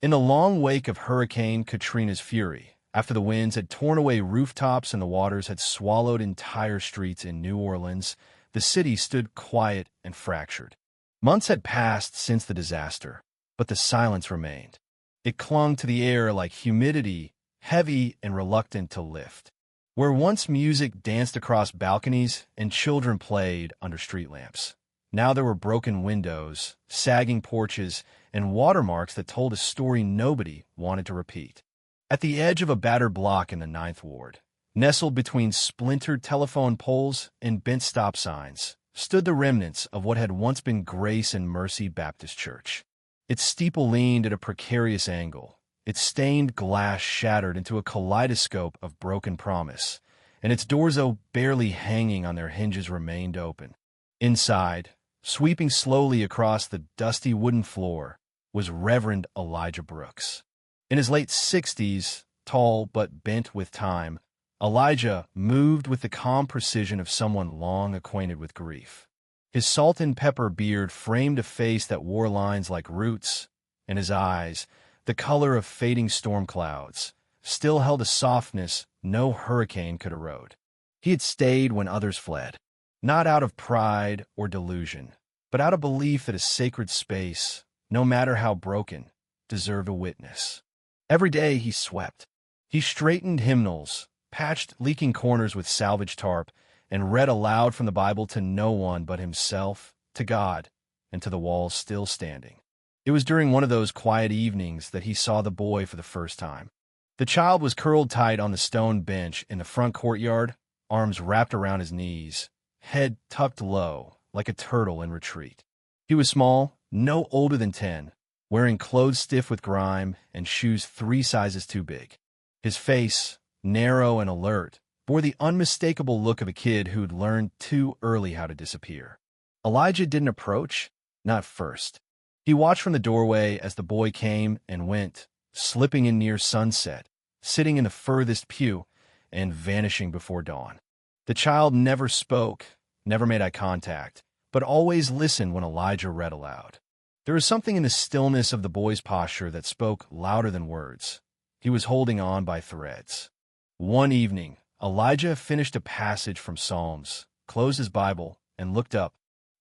In the long wake of Hurricane Katrina's fury, after the winds had torn away rooftops and the waters had swallowed entire streets in New Orleans, the city stood quiet and fractured. Months had passed since the disaster, but the silence remained. It clung to the air like humidity, heavy and reluctant to lift. Where once music danced across balconies and children played under street lamps, now there were broken windows, sagging porches, and watermarks that told a story nobody wanted to repeat. At the edge of a battered block in the Ninth Ward, nestled between splintered telephone poles and bent stop signs, stood the remnants of what had once been Grace and Mercy Baptist Church. Its steeple leaned at a precarious angle, its stained glass shattered into a kaleidoscope of broken promise, and its doors, though barely hanging on their hinges, remained open. Inside, sweeping slowly across the dusty wooden floor, was Reverend Elijah Brooks. In his late 60s, tall but bent with time, Elijah moved with the calm precision of someone long acquainted with grief. His salt and pepper beard framed a face that wore lines like roots, and his eyes, the color of fading storm clouds, still held a softness no hurricane could erode. He had stayed when others fled, not out of pride or delusion, but out of belief that a sacred space, no matter how broken, deserved a witness. Every day he swept. He straightened hymnals, patched leaking corners with salvage tarp, and read aloud from the Bible to no one but himself, to God, and to the walls still standing. It was during one of those quiet evenings that he saw the boy for the first time. The child was curled tight on the stone bench in the front courtyard, arms wrapped around his knees, head tucked low, like a turtle in retreat. He was small, no older than 10, wearing clothes stiff with grime and shoes 3 sizes too big. His face, narrow and alert, bore the unmistakable look of a kid who'd learned too early how to disappear. Elijah didn't approach, not first. He watched from the doorway as the boy came and went, slipping in near sunset, sitting in the furthest pew, and vanishing before dawn. The child never spoke, never made eye contact, but always listened when Elijah read aloud. There was something in the stillness of the boy's posture that spoke louder than words. He was holding on by threads. One evening, Elijah finished a passage from Psalms, closed his Bible, and looked up.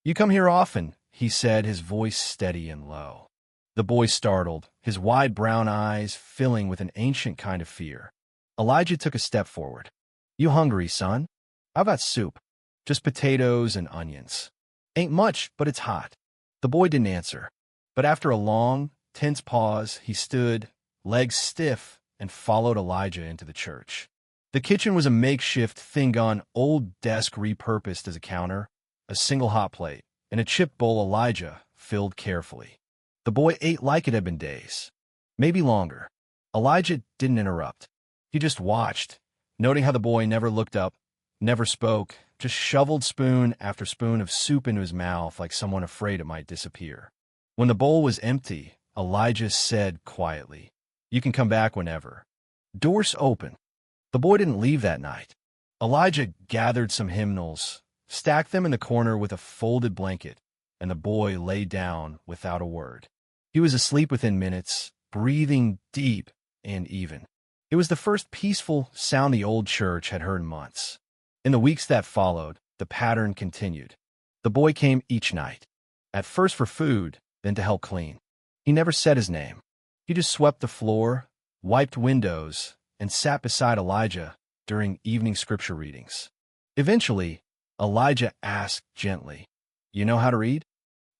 "You come here often," he said, his voice steady and low. The boy startled, his wide brown eyes filling with an ancient kind of fear. Elijah took a step forward. "You hungry, son? I've got soup. Just potatoes and onions. Ain't much, but it's hot." The boy didn't answer, but after a long, tense pause, he stood, legs stiff, and followed Elijah into the church. The kitchen was a makeshift, thin-gone old desk repurposed as a counter, a single hot plate, and a chip bowl Elijah filled carefully. The boy ate like it had been days, maybe longer. Elijah didn't interrupt. He just watched, noting how the boy never looked up, never spoke, just shoveled spoon after spoon of soup into his mouth like someone afraid it might disappear. When the bowl was empty, Elijah said quietly, "You can come back whenever." Doors open. The boy didn't leave that night. Elijah gathered some hymnals, stacked them in the corner with a folded blanket, and the boy lay down without a word. He was asleep within minutes, breathing deep and even. It was the first peaceful sound the old church had heard in months. In the weeks that followed, the pattern continued. The boy came each night, at first for food, then to help clean. He never said his name. He just swept the floor, wiped windows, and sat beside Elijah during evening scripture readings. Eventually, Elijah asked gently, "You know how to read?"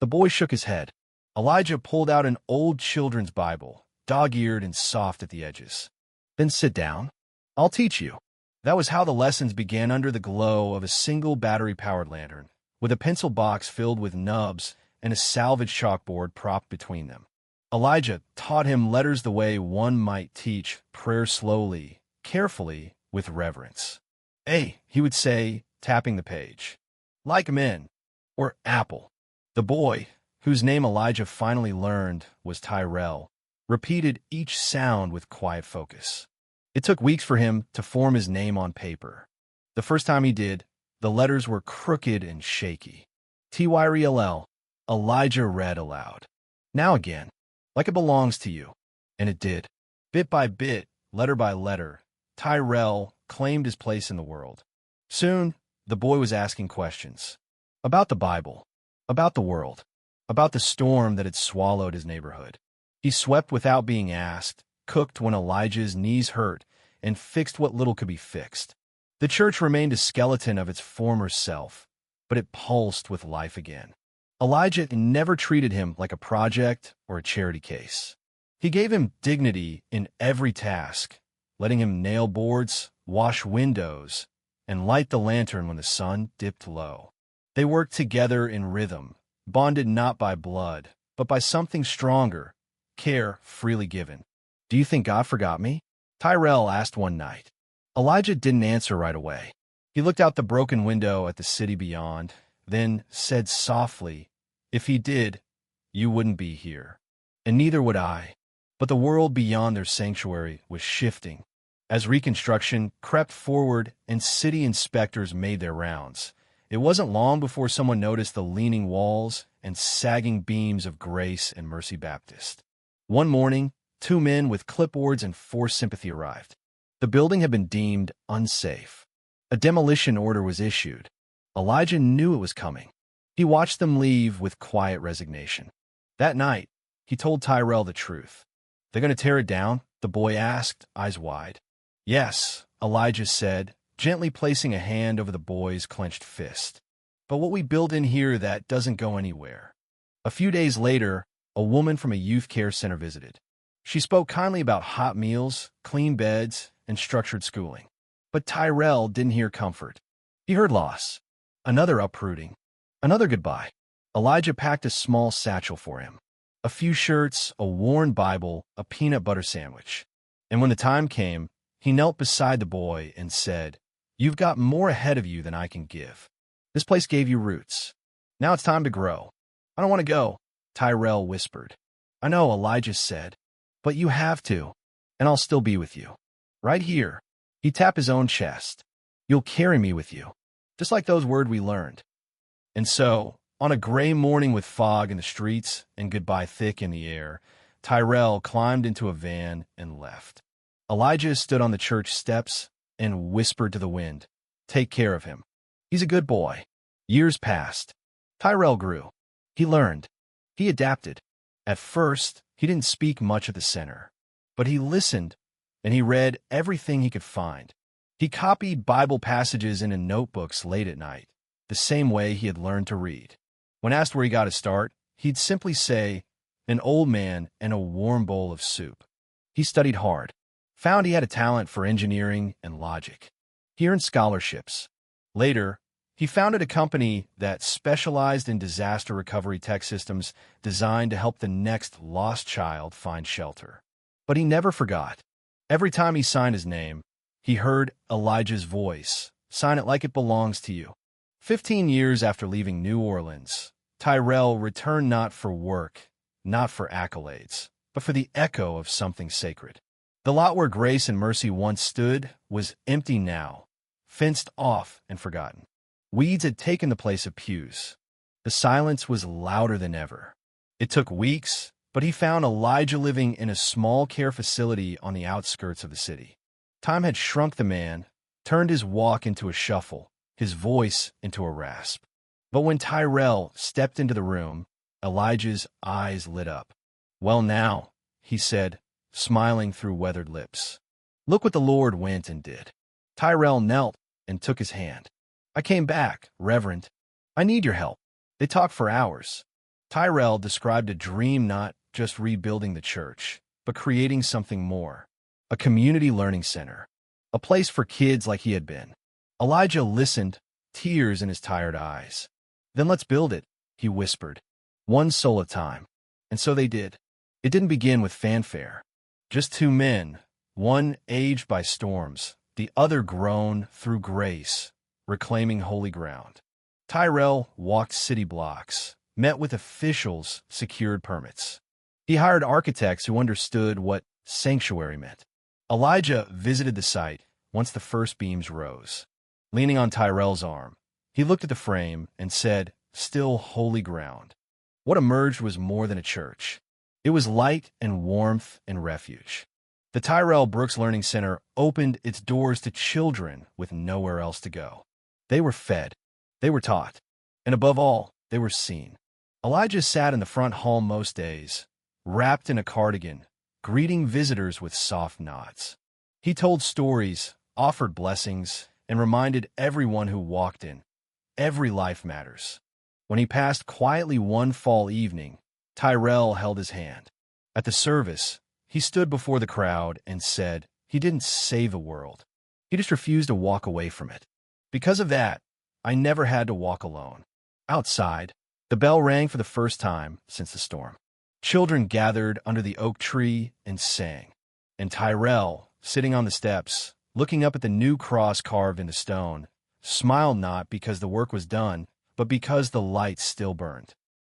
The boy shook his head. Elijah pulled out an old children's Bible, dog-eared and soft at the edges. "Then sit down. I'll teach you." That was how the lessons began, under the glow of a single battery-powered lantern, with a pencil box filled with nubs and a salvage chalkboard propped between them. Elijah taught him letters the way one might teach prayer, slowly, carefully, with reverence. "A," he would say, tapping the page. "Like men," or "apple." The boy, whose name Elijah finally learned was Tyrell, repeated each sound with quiet focus. It took weeks for him to form his name on paper. The first time he did, the letters were crooked and shaky. Tyrell, Elijah read aloud. "Now again, like it belongs to you." And it did. Bit by bit, letter by letter, Tyrell claimed his place in the world. Soon, the boy was asking questions. About the Bible, about the world, about the storm that had swallowed his neighborhood. He swept without being asked, cooked when Elijah's knees hurt, and fixed what little could be fixed. The church remained a skeleton of its former self, but it pulsed with life again. Elijah never treated him like a project or a charity case. He gave him dignity in every task, letting him nail boards, wash windows, and light the lantern when the sun dipped low. They worked together in rhythm, bonded not by blood, but by something stronger, care freely given. "Do you think God forgot me?" Tyrell asked one night. Elijah didn't answer right away. He looked out the broken window at the city beyond, then said softly, "If he did, you wouldn't be here, and neither would I." But the world beyond their sanctuary was shifting. As reconstruction crept forward and city inspectors made their rounds, it wasn't long before someone noticed the leaning walls and sagging beams of Grace and Mercy Baptist. One morning, two men with clipboards and forced sympathy arrived. The building had been deemed unsafe. A demolition order was issued. Elijah knew it was coming. He watched them leave with quiet resignation. That night, he told Tyrell the truth. "They're going to tear it down?" the boy asked, eyes wide. "Yes," Elijah said, gently placing a hand over the boy's clenched fist. "But what we build in here, that doesn't go anywhere." A few days later, a woman from a youth care center visited. She spoke kindly about hot meals, clean beds, and structured schooling. But Tyrell didn't hear comfort. He heard loss, another uprooting, another goodbye. Elijah packed a small satchel for him. A few shirts, a worn Bible, a peanut butter sandwich. And when the time came, he knelt beside the boy and said, "You've got more ahead of you than I can give. This place gave you roots. Now it's time to grow." "I don't want to go," Tyrell whispered. "I know," Elijah said, "but you have to, and I'll still be with you. Right here." He tapped his own chest. "You'll carry me with you, just like those words we learned." And so, on a gray morning with fog in the streets and goodbye thick in the air, Tyrell climbed into a van and left. Elijah stood on the church steps and whispered to the wind, "Take care of him. He's a good boy." Years passed. Tyrell grew. He learned. He adapted. At first, he didn't speak much at the center, but he listened, and he read everything he could find. He copied Bible passages into notebooks late at night, the same way he had learned to read. When asked where he got his start, he'd simply say, "An old man and a warm bowl of soup." He studied hard, found he had a talent for engineering and logic. He earned scholarships. Later, he founded a company that specialized in disaster recovery tech systems designed to help the next lost child find shelter. But he never forgot. Every time he signed his name, he heard Elijah's voice, "Sign it like it belongs to you." 15 years after leaving New Orleans, Tyrell returned not for work, not for accolades, but for the echo of something sacred. The lot where Grace and Mercy once stood was empty now, fenced off and forgotten. Weeds had taken the place of pews. The silence was louder than ever. It took weeks, but he found Elijah living in a small care facility on the outskirts of the city. Time had shrunk the man, turned his walk into a shuffle, his voice into a rasp. But when Tyrell stepped into the room, Elijah's eyes lit up. "Well now," he said, smiling through weathered lips. "Look what the Lord went and did." Tyrell knelt and took his hand. "I came back, Reverend. I need your help." They talked for hours. Tyrell described a dream, not just rebuilding the church, but creating something more. A community learning center. A place for kids like he had been. Elijah listened, tears in his tired eyes. "Then let's build it," he whispered. "One soul at a time." And so they did. It didn't begin with fanfare. Just two men, one aged by storms, the other grown through grace, reclaiming holy ground. Tyrell walked city blocks, met with officials, secured permits. He hired architects who understood what sanctuary meant. Elijah visited the site once the first beams rose. Leaning on Tyrell's arm, he looked at the frame and said, "Still holy ground." What emerged was more than a church. It was light and warmth and refuge. The Tyrell Brooks Learning Center opened its doors to children with nowhere else to go. They were fed, they were taught, and above all, they were seen. Elijah sat in the front hall most days, wrapped in a cardigan, greeting visitors with soft nods. He told stories, offered blessings, and reminded everyone who walked in, every life matters. When he passed quietly one fall evening, Tyrell held his hand. At the service, he stood before the crowd and said he didn't save the world. He just refused to walk away from it. Because of that, I never had to walk alone. Outside, the bell rang for the first time since the storm. Children gathered under the oak tree and sang. And Tyrell, sitting on the steps, looking up at the new cross carved into stone, smiled not because the work was done, but because the light still burned.